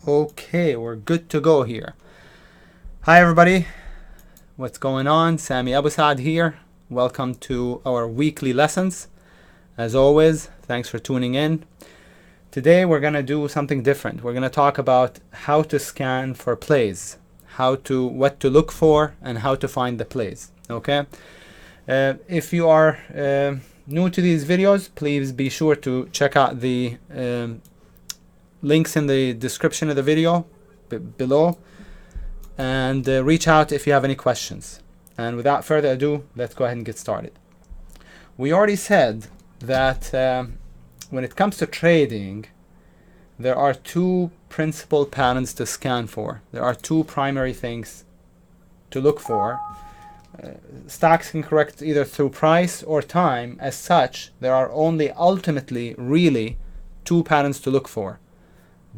Okay, we're good to go here. Hi everybody, what's going on? Sami Abusaad here. Welcome to our weekly lessons. As always, thanks for tuning in. Today we're going to do something different. We're going to talk about how to scan for plays, what to look for, and how to find the plays. Okay? If you are new to these videos, please be sure to check out the links in the description of the video below, and reach out if you have any questions. And without further ado, let's go ahead and get started. We already said that when it comes to trading, there are two principal patterns to scan for. There are two primary things to look for. Stocks can correct either through price or time. As such, there are only ultimately really two patterns to look for: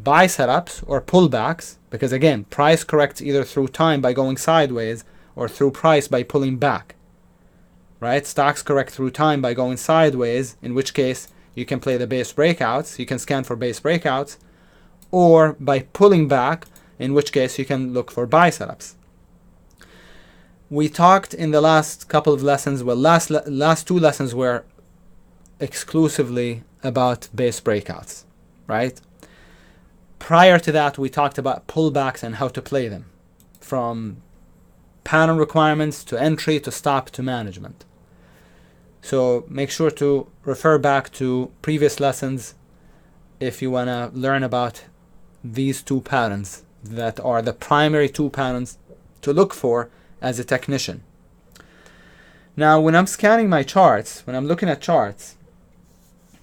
buy setups or pullbacks, because again, price corrects either through time by going sideways or through price by pulling back. Right? Stocks correct through time by going sideways, in which case you can play the base breakouts, you can scan for base breakouts, or by pulling back, in which case you can look for buy setups. We talked in the last couple of lessons, well, last two lessons were exclusively about base breakouts, right? Prior to that, we talked about pullbacks and how to play them, from pattern requirements to entry to stop to management. So make sure to refer back to previous lessons if you want to learn about these two patterns that are the primary two patterns to look for as a technician. Now, when I'm scanning my charts, when I'm looking at charts,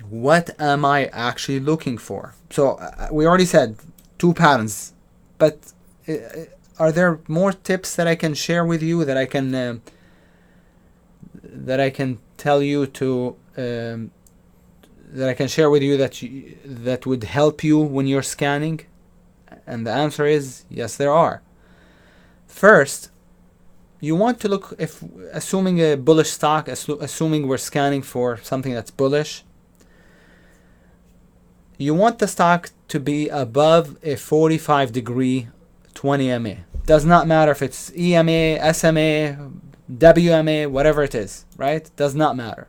what am I actually looking for? So we already said two patterns, but are there more tips that I can share with you, that I can tell you to that I can share with you that would help you when you're scanning? And the answer is yes, there are. First, you want to look, if assuming a bullish stock, assuming we're scanning for something that's bullish, you want the stock to be above a 45-degree 20 MA. Does not matter if it's EMA, SMA, WMA, whatever it is, right? Does not matter.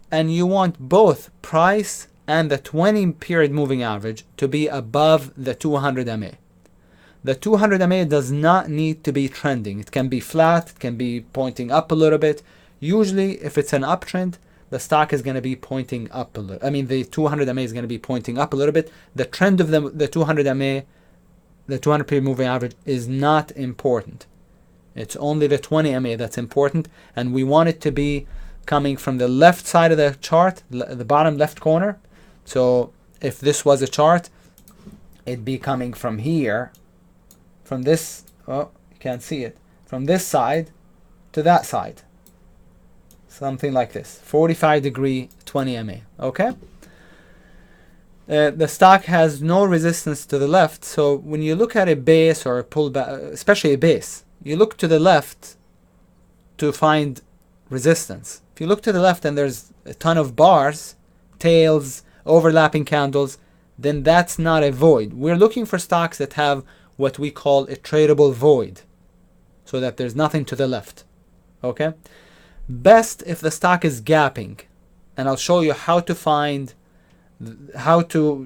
And you want both price and the 20-period moving average to be above the 200 MA. The 200 MA does not need to be trending. It can be flat, it can be pointing up a little bit. Usually, if it's an uptrend, the stock is going to be pointing up a little. I mean, the 200 MA is going to be pointing up a little bit. The trend of the 200 MA, the 200-period moving average, is not important. It's only the 20 MA that's important, and we want it to be coming from the left side of the chart, the bottom left corner. So if this was a chart, it'd be coming from here, from this, oh, you can't see it, from this side to that side. Something like this, 45-degree 20 MA, okay? The stock has no resistance to the left, so when you look at a base or a pullback, especially a base, you look to the left to find resistance. If you look to the left and there's a ton of bars, tails, overlapping candles, then that's not a void. We're looking for stocks that have what we call a tradable void, so that there's nothing to the left, okay? Best if the stock is gapping, and I'll show you how to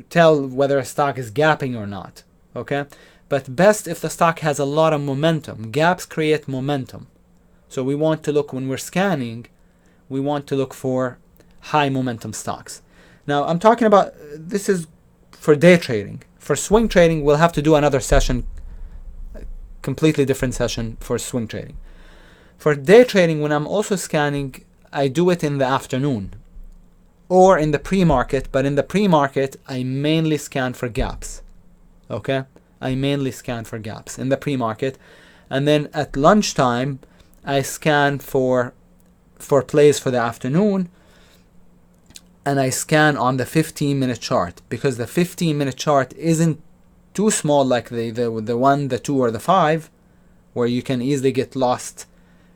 tell whether a stock is gapping or not, okay? But best if the stock has a lot of momentum. Gaps create momentum. So we want to look, when we're scanning, we want to look for high momentum stocks. Now, I'm talking about, this is for day trading. For swing trading, we'll have to do another session, a completely different session for swing trading. For day trading, when I'm also scanning, I do it in the afternoon or in the pre-market, but in the pre-market, I mainly scan for gaps, okay? I mainly scan for gaps in the pre-market. And then at lunchtime, I scan for plays for the afternoon, and I scan on the 15-minute chart, because the 15-minute chart isn't too small like the 1, the 2, or the 5, where you can easily get lost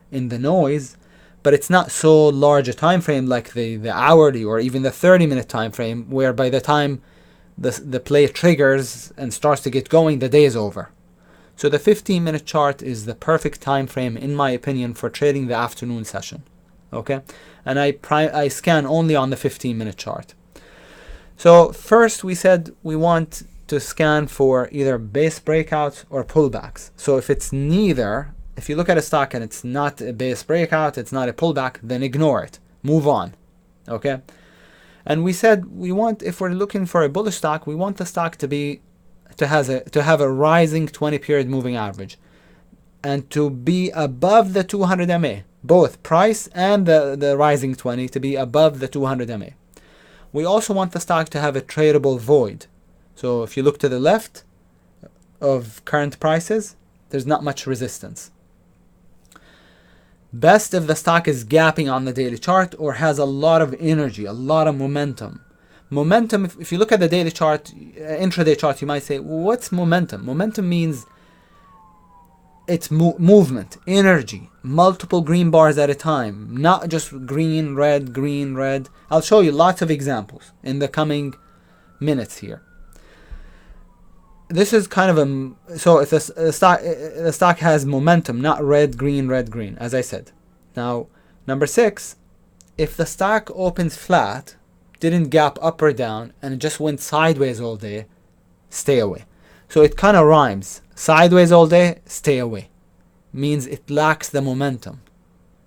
in the noise, but it's not so large a time frame like the hourly or even the 30-minute time frame, where by the time the play triggers and starts to get going, the day is over. So the 15-minute chart is the perfect time frame, in my opinion, for trading the afternoon session. Okay, and I scan only on the 15-minute chart. So first we said we want to scan for either base breakouts or pullbacks. So if it's neither, if you look at a stock and it's not a base breakout, it's not a pullback, then ignore it, move on. Okay, and we said we want, if we're looking for a bullish stock, we want the stock to have a rising 20-period moving average, and to be above the 200 MA, both price and the rising 20 to be above the 200 MA. We also want the stock to have a tradable void. So if you look to the left of current prices, there's not much resistance. Best if the stock is gapping on the daily chart or has a lot of energy, a lot of momentum. Momentum, if you look at the daily chart, intraday chart, you might say, what's momentum? Momentum means it's movement, energy, multiple green bars at a time, not just green, red, green, red. I'll show you lots of examples in the coming minutes here. This is kind of so if the stock has momentum, not red, green, as I said. Now, number 6, if the stock opens flat, didn't gap up or down, and it just went sideways all day, stay away. So it kind of rhymes. Sideways all day, stay away. Means it lacks the momentum.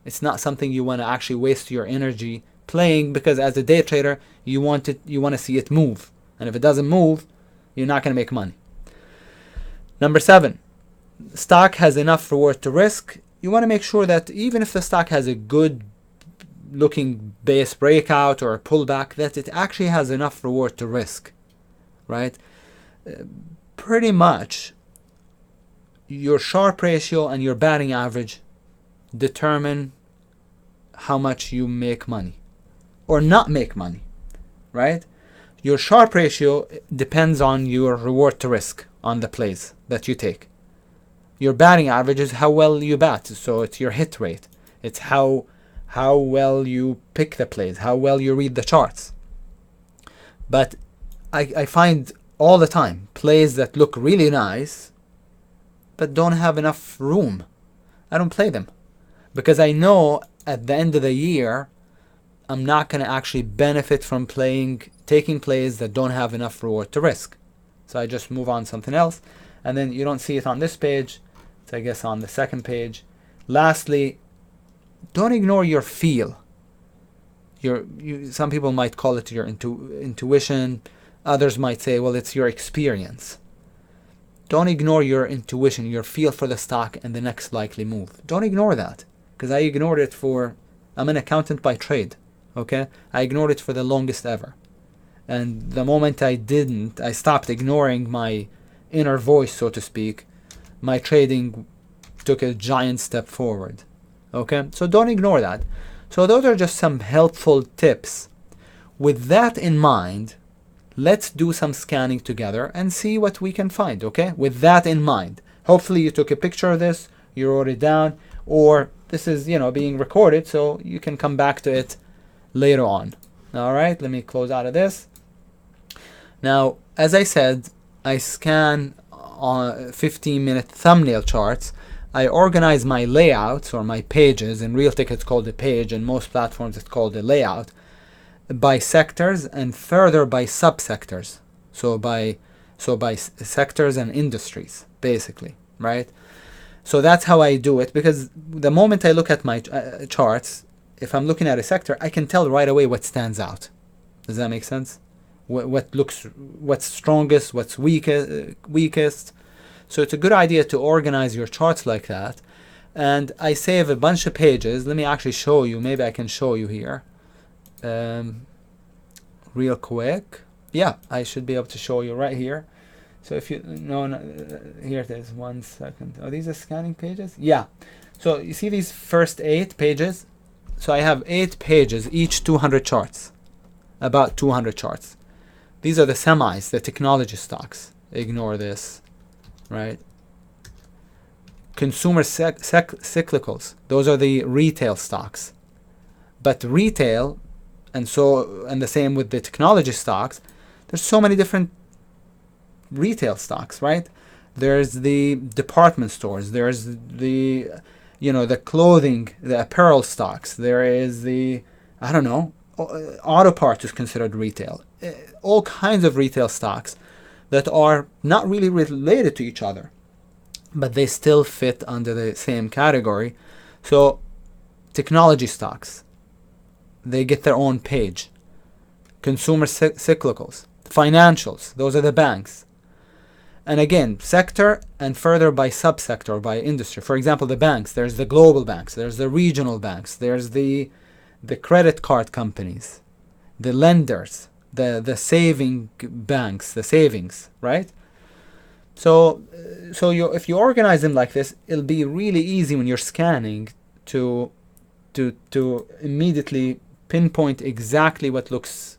It's not something you want to actually waste your energy playing, because as a day trader, you want to see it move. And if it doesn't move, you're not going to make money. Number 7, stock has enough reward to risk. You want to make sure that even if the stock has a good looking base breakout or a pullback, that it actually has enough reward to risk, right? Pretty much your Sharpe ratio and your batting average determine how much you make money or not make money, right? Your Sharpe ratio depends on your reward to risk on the plays that you take. Your batting average is how well you bat, so it's your hit rate. It's how well you pick the plays, how well you read the charts. But I find all the time plays that look really nice but don't have enough room. I don't play them because I know at the end of the year I'm not going to actually benefit from taking plays that don't have enough reward to risk. So I just move on to something else, and then you don't see it on this page. It's, I guess, on the second page. Lastly, don't ignore your feel. Some people might call it your intuition. Others might say, well, it's your experience. Don't ignore your intuition, your feel for the stock and the next likely move. Don't ignore that, because I ignored it I'm an accountant by trade, okay? I ignored it for the longest ever. And the moment I stopped ignoring my inner voice, so to speak, my trading took a giant step forward. Okay, so don't ignore that. So those are just some helpful tips. With that in mind, let's do some scanning together and see what we can find, okay? With that in mind. Hopefully you took a picture of this, you wrote it down, or this is, being recorded, so you can come back to it later on. All right, let me close out of this. Now, as I said, I scan on 15-minute thumbnail charts. I organize my layouts or my pages. In Realtek it's called a page, and most platforms it's called a layout, by sectors and further by subsectors. So by sectors and industries, basically, right? So that's how I do it, because the moment I look at my charts, if I'm looking at a sector, I can tell right away what stands out. Does that make sense? What's strongest, what's weakest. So it's a good idea to organize your charts like that. And I save a bunch of pages. Let me actually show you. Maybe I can show you here real quick. Yeah, I should be able to show you right here. So if you no, here it is. 1 second. Are these the scanning pages? Yeah. So you see these first 8 pages? So I have 8 pages, each 200 charts, about 200 charts. These are the semis, the technology stocks. Ignore this, right? Consumer cyclicals, those are the retail stocks. But retail, and the same with the technology stocks, there's so many different retail stocks, right? There's the department stores. There's the, the clothing, the apparel stocks. There is the, I don't know, auto parts is considered retail. All kinds of retail stocks that are not really related to each other, but they still fit under the same category. So technology stocks, they get their own page. Consumer cyclicals, financials, those are the banks. And again, sector and further by subsector, by industry. For example, the banks, there's the global banks, there's the regional banks, there's the credit card companies, the lenders, the saving banks, the savings, right? So if you organize them like this, it'll be really easy when you're scanning to immediately pinpoint exactly what looks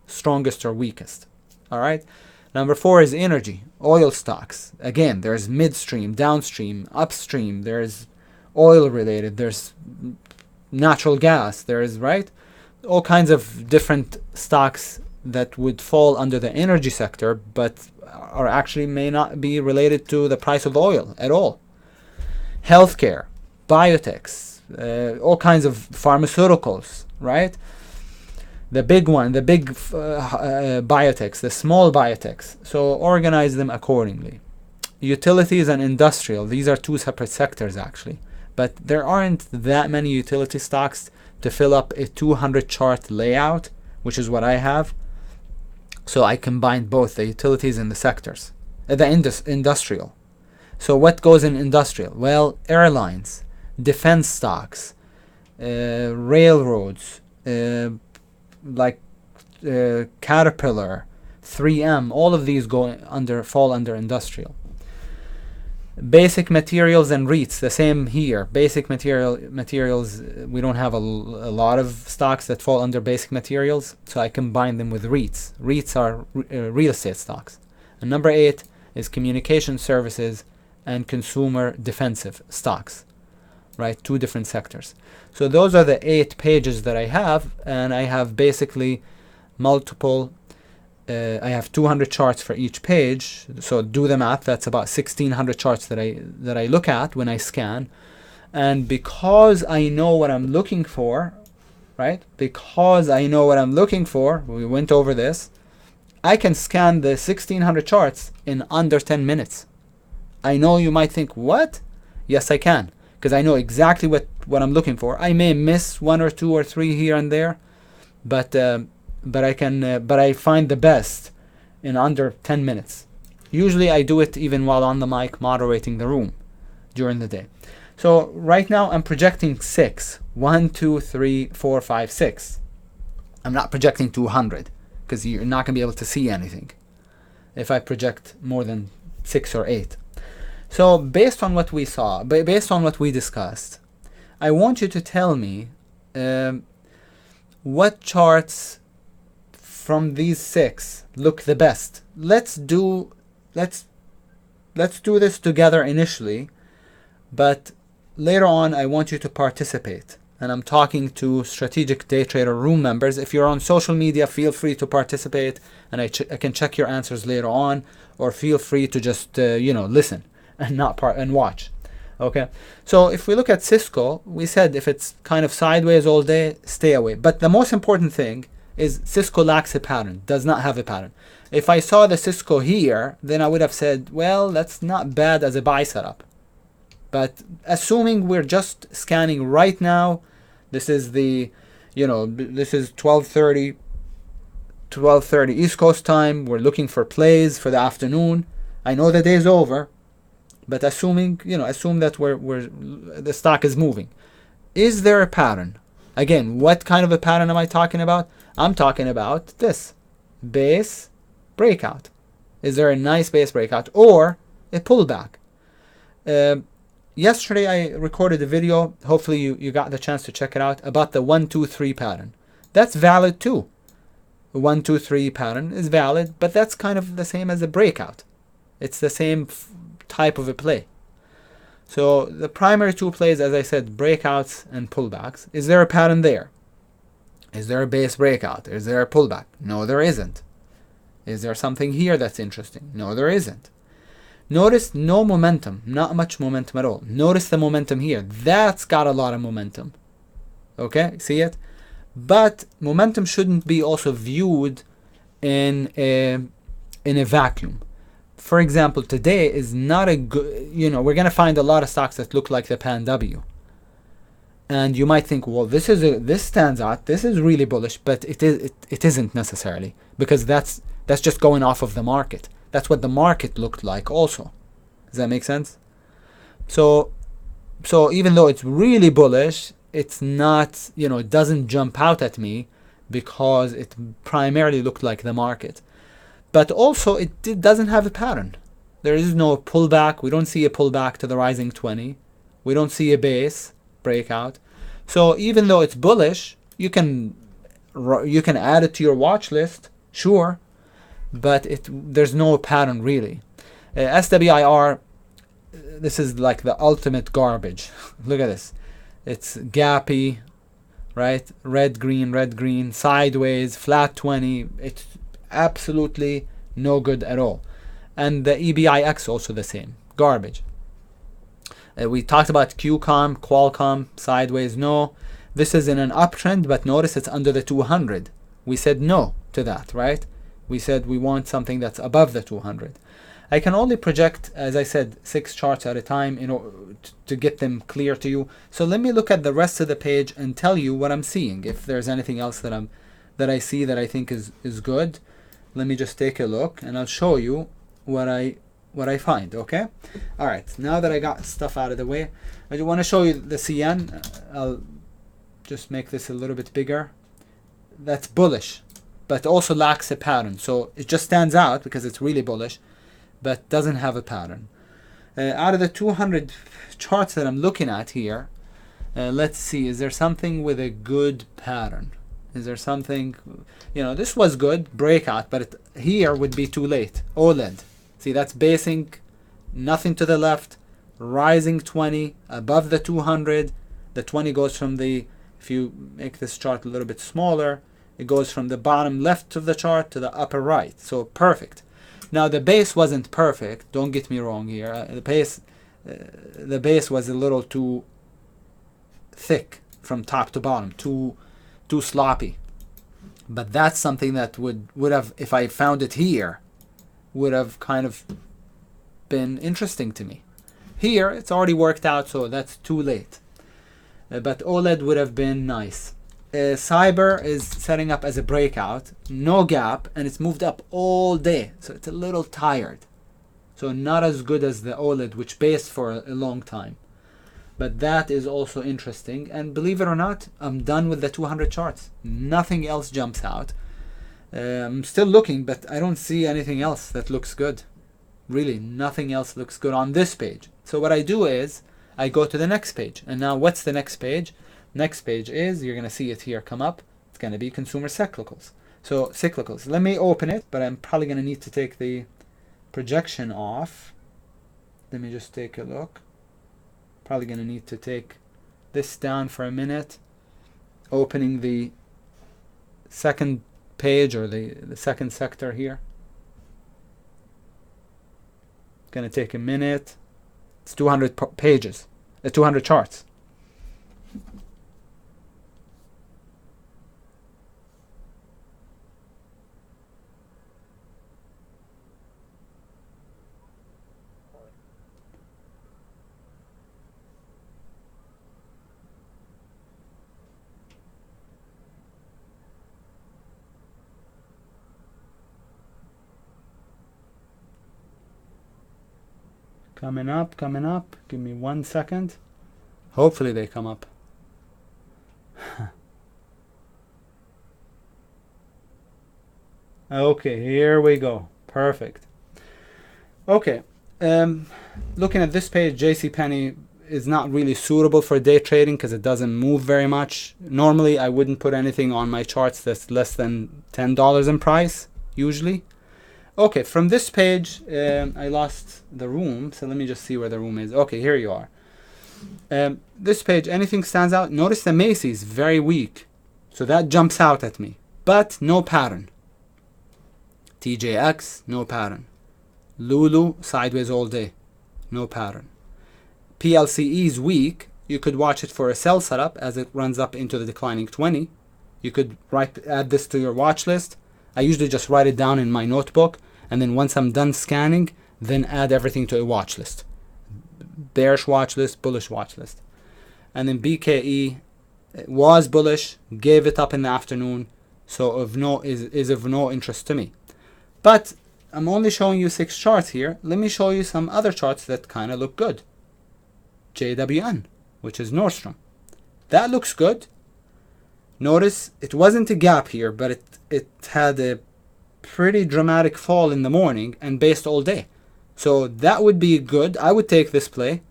strongest or weakest. All right. Number 4 is energy, oil stocks. Again, there's midstream, downstream, upstream. There's oil related. There's natural gas. There's, right, all kinds of different stocks that would fall under the energy sector, but are actually may not be related to the price of oil at all. Healthcare, biotechs, all kinds of pharmaceuticals, right? The big one, the big biotechs, the small biotechs. So organize them accordingly. Utilities and industrial, these are 2 separate sectors actually. But there aren't that many utility stocks to fill up a 200 chart layout, which is what I have. So I combined both the utilities and the sectors, the industrial. So what goes in industrial? Well, airlines, defense stocks, railroads, like Caterpillar, 3M, all of these fall under industrial. Basic materials and REITs, the same here. Basic materials, we don't have a lot of stocks that fall under basic materials, so I combine them with REITs. REITs are real estate stocks. And number 8 is communication services and consumer defensive stocks, right? 2 different sectors. So those are the 8 pages that I have, and I have basically multiple. I have 200 charts for each page. So do the math. That's about 1,600 charts that I look at when I scan. And because I know what I'm looking for, right? Because I know what I'm looking for, we went over this. I can scan the 1,600 charts in under 10 minutes. I know you might think, what? Yes, I can. Because I know exactly what I'm looking for. I may miss 1 or 2 or 3 here and there, but I find the best in under 10 minutes. Usually I do it even while on the mic moderating the room during the day. So right now I'm projecting 6. 1, 2, 3, 4, 5, 6. I'm not projecting 200 because you're not going to be able to see anything if I project more than 6 or 8. So based on what we saw, based on what we discussed, I want you to tell me what charts from these 6 look the best. Let's do this together initially, but later on I want you to participate. And I'm talking to Strategic Day Trader Room members. If you're on social media, feel free to participate, and I can check your answers later on, or feel free to just listen and and watch. Okay, so if we look at Cisco, we said if it's kind of sideways all day, stay away. But the most important thing is Cisco lacks a pattern, does not have a pattern. If I saw the Cisco here, then I would have said, well, that's not bad as a buy setup. But assuming we're just scanning right now, this is this is 12:30 East Coast time. We're looking for plays for the afternoon. I know the day's over, but assume that the stock is moving. Is there a pattern? Again, what kind of a pattern am I talking about? I'm talking about this base breakout. Is there a nice base breakout or a pullback? Yesterday I recorded a video, hopefully you got the chance to check it out, about the 1, 2, 3 pattern. That's valid too. The 1, 2, 3 pattern is valid, but that's kind of the same as a breakout. It's the same type of a play. So the primary 2 plays, as I said, breakouts and pullbacks. Is there a pattern there? Is there a base breakout? Is there a pullback? No, there isn't. Is there something here that's interesting? No, there isn't. Notice no momentum, not much momentum at all. Notice the momentum here. That's got a lot of momentum. Okay, see it? But momentum shouldn't be also viewed in a vacuum. For example, today is not a good, we're going to find a lot of stocks that look like the Pan W. And you might think, well, this stands out. This is really bullish, but it isn't necessarily, because that's just going off of the market. That's what the market looked like also. Does that make sense? So even though it's really bullish, it's not, it doesn't jump out at me because it primarily looked like the market. But also it doesn't have a pattern. There is no pullback. We don't see a pullback to the rising 20. We don't see a base breakout. So even though it's bullish, you can add it to your watch list, sure, but there's no pattern really. SWIR, this is like the ultimate garbage. Look at this. It's gappy, right? Red, green, sideways, flat 20. It's absolutely no good at all. And the EBIX also the same. Garbage. We talked about QCOM, Qualcomm, sideways, no. This is in an uptrend, but notice it's under the 200. We said no to that, right? We said we want something that's above the 200. I can only project, as I said, 6 charts at a time in order to get them clear to you. So let me look at the rest of the page and tell you what I'm seeing. If there's anything else that I see that I think is good, let me just take a look and I'll show you what I find. Okay. All right. Now that I got stuff out of the way, I want to show you the CN. I'll just make this a little bit bigger. That's bullish, but also lacks a pattern. So it just stands out because it's really bullish, but doesn't have a pattern. Out of the 200 charts that I'm looking at here, let's see, is there something with a good pattern? Is there something, this was good, breakout, but here would be too late. OLED. See, that's basing, nothing to the left, rising 20, above the 200. The 20 goes from if you make this chart a little bit smaller, it goes from the bottom left of the chart to the upper right. So perfect. Now the base wasn't perfect. Don't get me wrong here. The base was a little too thick from top to bottom, too sloppy. But that's something that would have, if I found it here, would have kind of been interesting to me. Here it's already worked out, so that's too late. But OLED would have been nice. Cyber is setting up as a breakout, no gap, and it's moved up all day, so it's a little tired. So not as good as the OLED, which based for a long time. But that is also interesting, and believe it or not, I'm done with the 200 charts. Nothing else jumps out. I'm still looking, but I don't see anything else that looks good. Really, nothing else looks good on this page. So what I do is I go to the next page. And now what's the next page? Next page is, you're going to see it here come up. It's going to be consumer cyclicals. So cyclicals. Let me open it, but I'm probably going to need to take the projection off. Let me just take a look. Probably going to need to take this down for a minute. Opening the second page, or the second sector here. Going to take a minute. It's 200 pages, 200 charts. Coming up. Give me 1 second. Hopefully they come up. Okay, here we go. Perfect. Okay. Looking at this page, JCPenney is not really suitable for day trading because it doesn't move very much. Normally, I wouldn't put anything on my charts that's less than $10 in price, usually. Okay, from this page, I lost the room, so let me just see where the room is. Okay, here you are. This page, anything stands out? Notice the Macy's, very weak. So that jumps out at me, but no pattern. TJX, no pattern. Lulu, sideways all day, no pattern. PLCE is weak. You could watch it for a sell setup as it runs up into the declining 20. You could add this to your watch list. I usually just write it down in my notebook, and then once I'm done scanning, then add everything to a watch list. Bearish watch list, bullish watch list. And then BKE was bullish, gave it up in the afternoon, so is of no interest to me. But I'm only showing you 6 charts here. Let me show you some other charts that kind of look good. JWN, which is Nordstrom. That looks good. Notice it wasn't a gap here, but it had a pretty dramatic fall in the morning and based all day. So that would be good. I would take this play.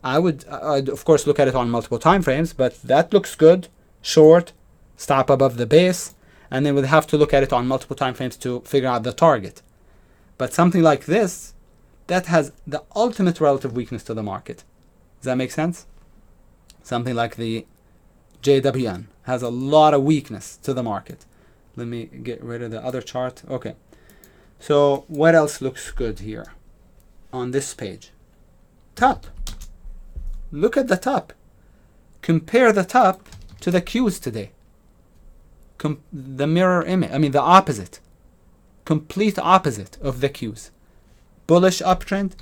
I'd of course look at it on multiple time frames, but that looks good. Short, stop above the base, and then we'd have to look at it on multiple time frames to figure out the target. But something like this, that has the ultimate relative weakness to the market. Does that make sense? Something like the JWN has a lot of weakness to the market. Let me get rid of the other chart. Okay. So what else looks good here on this page? Top. Look at the top. Compare the top to the Qs today. The mirror image, the opposite. Complete opposite of the Qs. Bullish uptrend.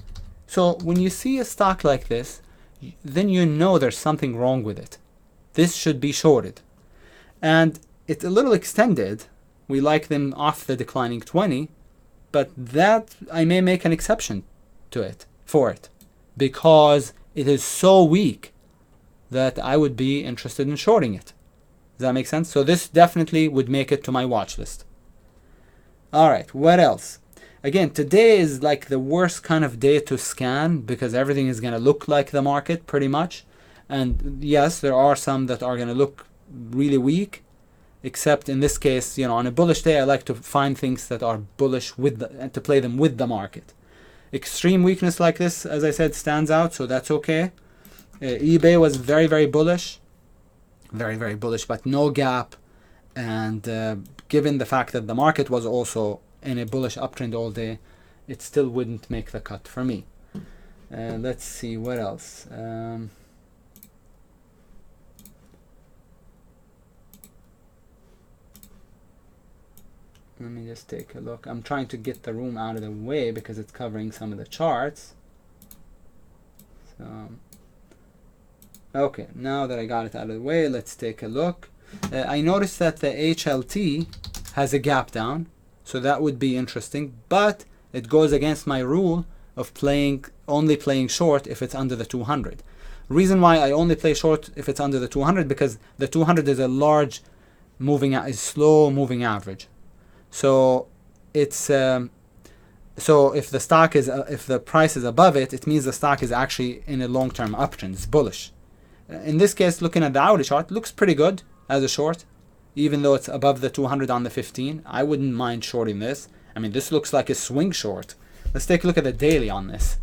So when you see a stock like this, then you know there's something wrong with it. This should be shorted. And it's a little extended. We like them off the declining 20, but that I may make an exception for it because it is so weak that I would be interested in shorting it. Does that make sense? So this definitely would make it to my watch list. All right, what else? Again, today is like the worst kind of day to scan because everything is going to look like the market pretty much. And yes, there are some that are going to look really weak, except in this case, on a bullish day, I like to find things that are bullish and to play them with the market. Extreme weakness like this, as I said, stands out, so that's okay. eBay was very, very bullish. Very, very bullish, but no gap. And given the fact that the market was also in a bullish uptrend all day, it still wouldn't make the cut for me. Let's see what else. Let me just take a look. I'm trying to get the room out of the way because it's covering some of the charts. So, okay, now that I got it out of the way, let's take a look. I noticed that the HLT has a gap down, so that would be interesting, but it goes against my rule of only playing short if it's under the 200. Reason why I only play short if it's under the 200 because the 200 is a large slow moving average. So it's so if the price is above it, it means the stock is actually in a long-term uptrend. It's bullish. In this case, looking at the hourly chart, looks pretty good as a short, even though it's above the 200 on the 15. I wouldn't mind shorting this. This looks like a swing short. Let's take a look at the daily on this.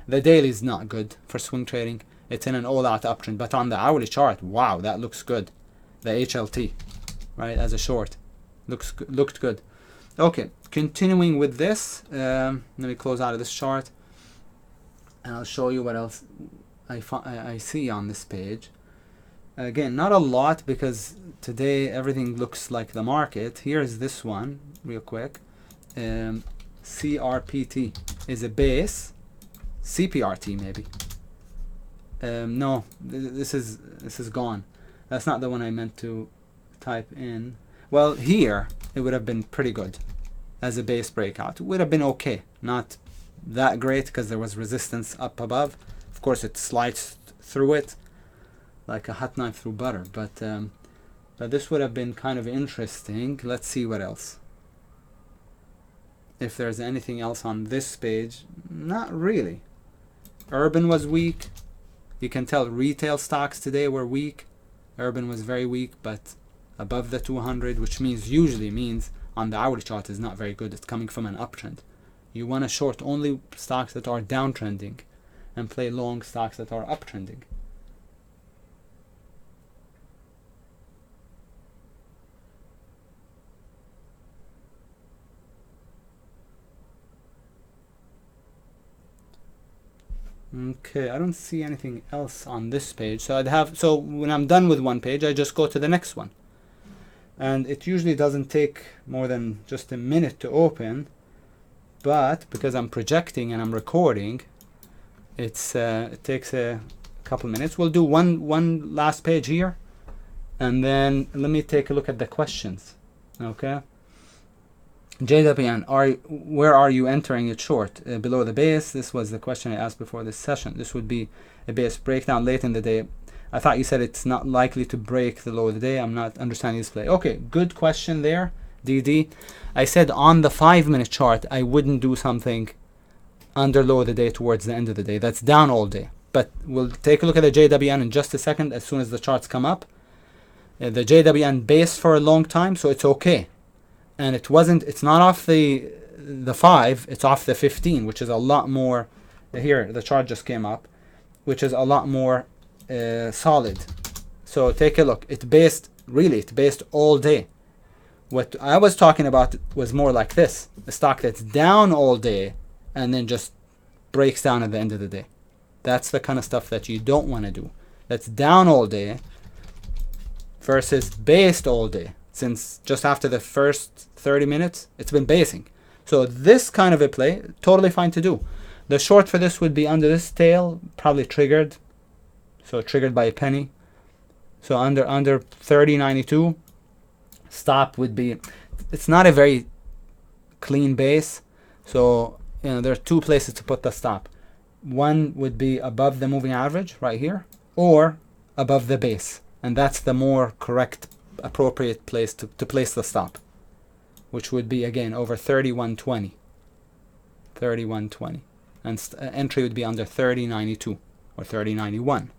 The daily is not good for swing trading. It's in an all-out uptrend, but on the hourly chart, wow, that looks good. The HLT, right, as a short, looked good. Okay, continuing with this, let me close out of this chart, and I'll show you what else I see on this page. Again, not a lot because today everything looks like the market. Here's this one, real quick. CRPT is a base. CPRT maybe. No, this is gone. That's not the one I meant to type in. Well, here it would have been pretty good as a base breakout. It would have been okay, not that great because there was resistance up above. Of course, it sliced through it like a hot knife through butter, but this would have been kind of interesting. Let's see what else. If there's anything else on this page, not really. Urban was weak. You can tell retail stocks today were weak. Urban was very weak, but above the 200, which usually means on the hourly chart is not very good. It's coming from an uptrend. You want to short only stocks that are downtrending and play long stocks that are uptrending. Okay, I don't see anything else on this page. So when I'm done with one page, I just go to the next one. And it usually doesn't take more than just a minute to open, but because I'm projecting and I'm recording, it takes a couple minutes. We'll do one last page here, and then let me take a look at the questions. Okay. JWN, where are you entering it short? Below the base. This was the question I asked before this session. This would be a base breakdown late in the day. I thought you said it's not likely to break the low of the day. I'm not understanding this play. Okay, good question there, DD. I said on the 5-minute chart, I wouldn't do something under low of the day towards the end of the day. That's down all day. But we'll take a look at the JWN in just a second as soon as the charts come up. The JWN based for a long time, so it's okay. And it's not off the 5, it's off the 15, which is a lot more. Here, the chart just came up, which is a lot more solid. So take a look. It's based all day. What I was talking about was more like this, a stock that's down all day and then just breaks down at the end of the day. That's the kind of stuff that you don't want to do. That's down all day versus based all day. Since just after the first 30 minutes, it's been basing. So this kind of a play, totally fine to do. The short for this would be under this tail, probably triggered. So triggered by a penny. So under 30.92, stop would be, it's not a very clean base. So, there are two places to put the stop. One would be above the moving average right here, or above the base. And that's the more correct, appropriate place to place the stop, which would be again over 31.20. 31.20. And entry would be under 30.92 or 30.91.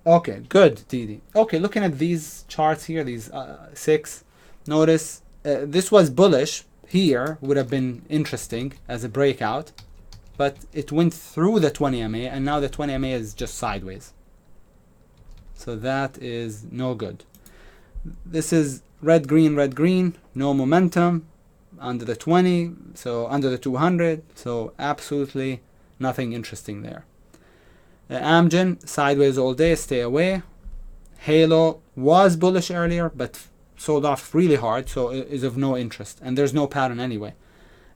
Okay, good, Didi. Okay, looking at these charts here, these 6, notice this was bullish. Here would have been interesting as a breakout, but it went through the 20 MA, and now the 20 MA is just sideways. So that is no good. This is red, green, no momentum under the 20, so under the 200, so absolutely nothing interesting there. Amgen, sideways all day, stay away. Halo was bullish earlier, but sold off really hard, so it is of no interest, and there's no pattern anyway.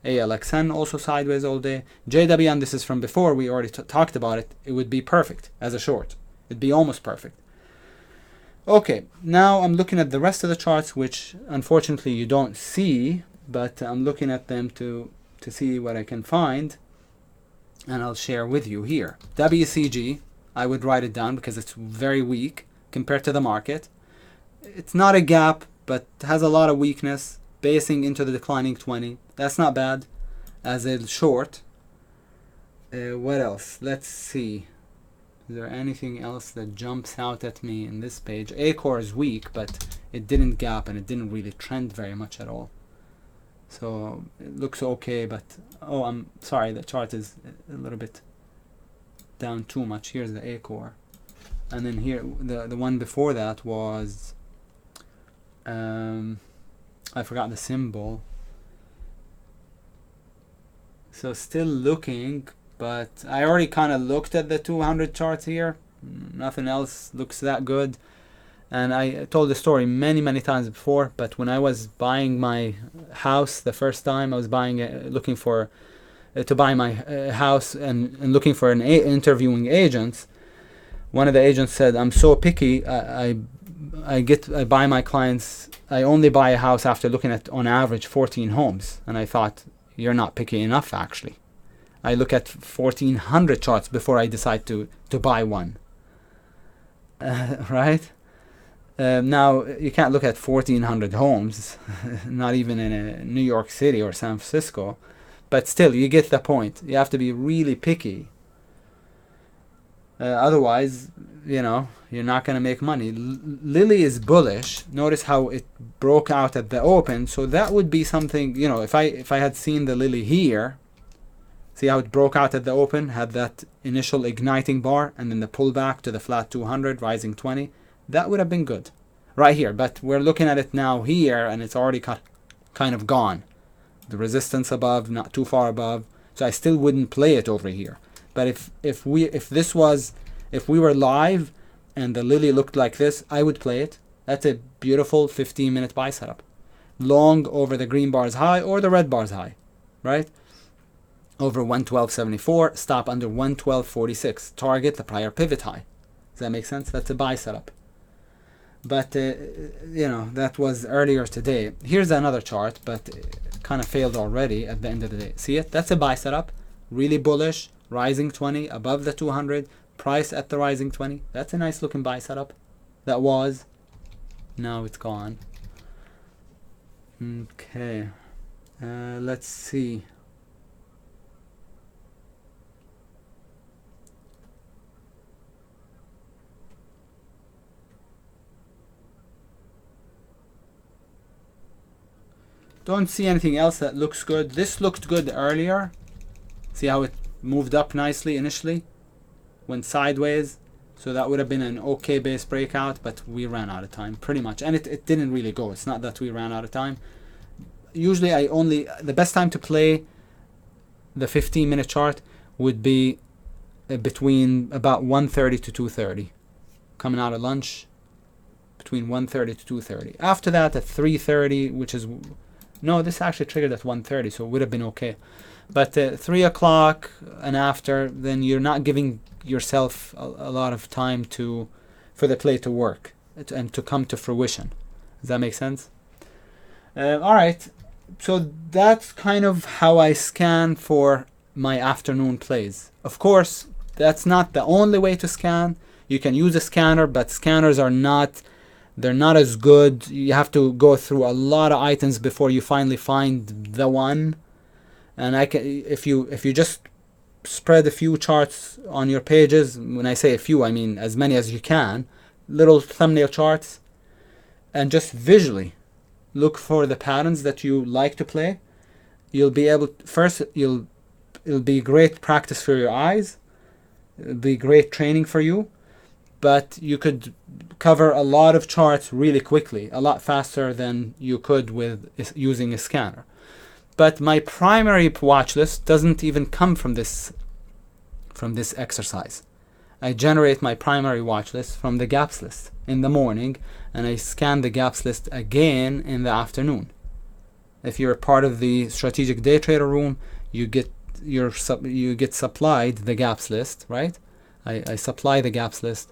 ALXN also sideways all day. JWN, this is from before, we already talked about it. It would be perfect as a short. It'd be almost perfect. Okay, now I'm looking at the rest of the charts, which unfortunately you don't see, but I'm looking at them to see what I can find, and I'll share with you here. WCG, I would write it down because it's very weak compared to the market. It's not a gap, but has a lot of weakness, basing into the declining 20. That's not bad as a short. What else? Let's see. Is there anything else that jumps out at me in this page? Acor is weak, but it didn't gap and it didn't really trend very much at all. So it looks okay, but oh, I'm sorry, the chart is a little bit down too much. Here's the Acor. And then here, the one before that was, I forgot the symbol. So still looking, but I already kind of looked at the 200 charts here. Nothing else looks that good. And I told the story many times before, but when I was buying my house the first time, I was looking for to buy my house and looking for interviewing agents. One of the agents said, "I'm so picky. I buy my clients. I only buy a house after looking at on average 14 homes." And I thought, you're not picky enough. Actually, I look at 1,400 charts before I decide to buy one. Right? Now you can't look at 1,400 homes, not even in New York City or San Francisco, but still, you get the point. You have to be really picky. Otherwise, you're not going to make money. Lilly is bullish. Notice how it broke out at the open. So that would be something, if I had seen the Lilly here, see how it broke out at the open, had that initial igniting bar, and then the pullback to the flat 200, rising 20. That would have been good right here. But we're looking at it now here, and it's already kind of gone. The resistance above, not too far above. So I still wouldn't play it over here. But if we were live and the lily looked like this, I would play it. That's a beautiful 15-minute buy setup. Long over the green bar's high or the red bar's high, right? Over 112.74, stop under 112.46. Target the prior pivot high. Does that make sense? That's a buy setup. But, that was earlier today. Here's another chart, but it kind of failed already at the end of the day. See it? That's a buy setup. Really bullish. Rising 20 above the 200. Price at the rising 20. That's a nice looking buy setup. That was. Now it's gone. Okay. Let's see. Don't see anything else that looks good. This looked good earlier. See how it moved up nicely initially? Went sideways. So that would have been an okay base breakout, but we ran out of time pretty much. And it didn't really go. It's not that we ran out of time. Usually the best time to play the 15-minute chart would be between about 1:30 to 2:30. Coming out of lunch, between 1:30 to 2:30. After that at 3:30, which is... No, this actually triggered at 1:30, so it would have been okay. But 3 o'clock and after, then you're not giving yourself a lot of time for the play to work and to come to fruition. Does that make sense? All right. So that's kind of how I scan for my afternoon plays. Of course, that's not the only way to scan. You can use a scanner, but scanners are not... They're not as good. You have to go through a lot of items before you finally find the one. And if you just spread a few charts on your pages, when I say a few, I mean as many as you can, little thumbnail charts, and just visually look for the patterns that you like to play. You'll be able it'll be great practice for your eyes. It'll be great training for you. But you could cover a lot of charts really quickly, a lot faster than you could with using a scanner. But my primary watch list doesn't even come from this exercise. I generate my primary watch list from the gaps list in the morning, and I scan the gaps list again in the afternoon. If you're part of the strategic day trader room, you get supplied the gaps list, right? I supply the gaps list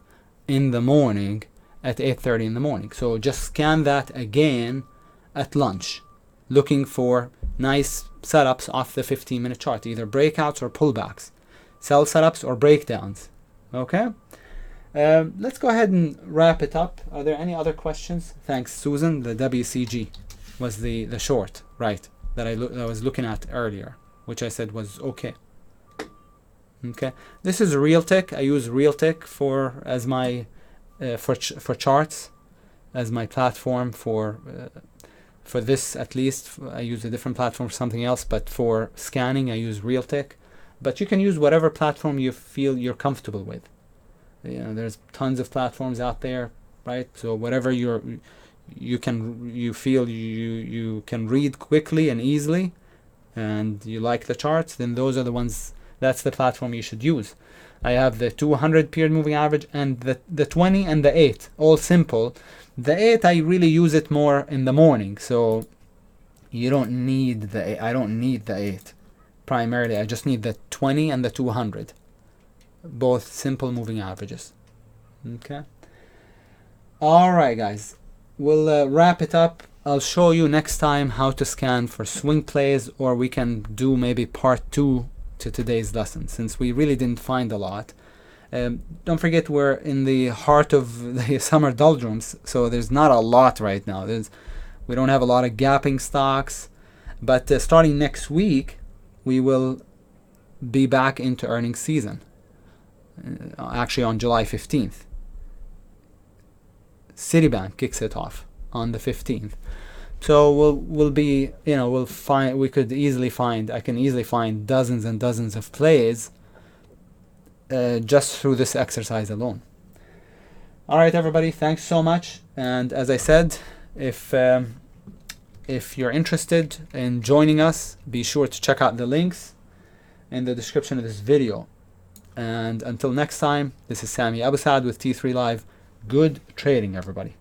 in the morning at 8:30 in the morning. So just scan that again at lunch, looking for nice setups off the 15-minute chart, either breakouts or pullbacks, sell setups or breakdowns. Okay, let's go ahead and wrap it up. Are there any other questions? Thanks, Susan. The WCG was the short, right, that I was looking at earlier, which I said was okay. Okay, this is Realtek. I use Realtek as my for charts, as my platform for this at least. I use a different platform for something else, but for scanning I use Realtek. But you can use whatever platform you feel you're comfortable with. There's tons of platforms out there, right? So whatever you feel you can read quickly and easily, and you like the charts, then those are the ones. That's the platform you should use. I have the 200 period moving average and the 20 and the 8, all simple. The 8 I really use it more in the morning, so you don't need the 8. I don't need the 8 primarily. I just need the 20 and the 200, both simple moving averages. Okay. All right, guys, we'll wrap it up. I'll show you next time how to scan for swing plays, or we can do maybe part 2 to today's lesson, since we really didn't find a lot. Don't forget, we're in the heart of the summer doldrums, so there's not a lot right now. We don't have a lot of gapping stocks, but starting next week, we will be back into earnings season. Actually, on July 15th, Citibank kicks it off on the 15th. So we'll be, I can easily find dozens and dozens of plays just through this exercise alone. All right, everybody, thanks so much. And as I said, if you're interested in joining us, be sure to check out the links in the description of this video. And until next time, this is Sami Abusaad with T3 Live. Good trading, everybody.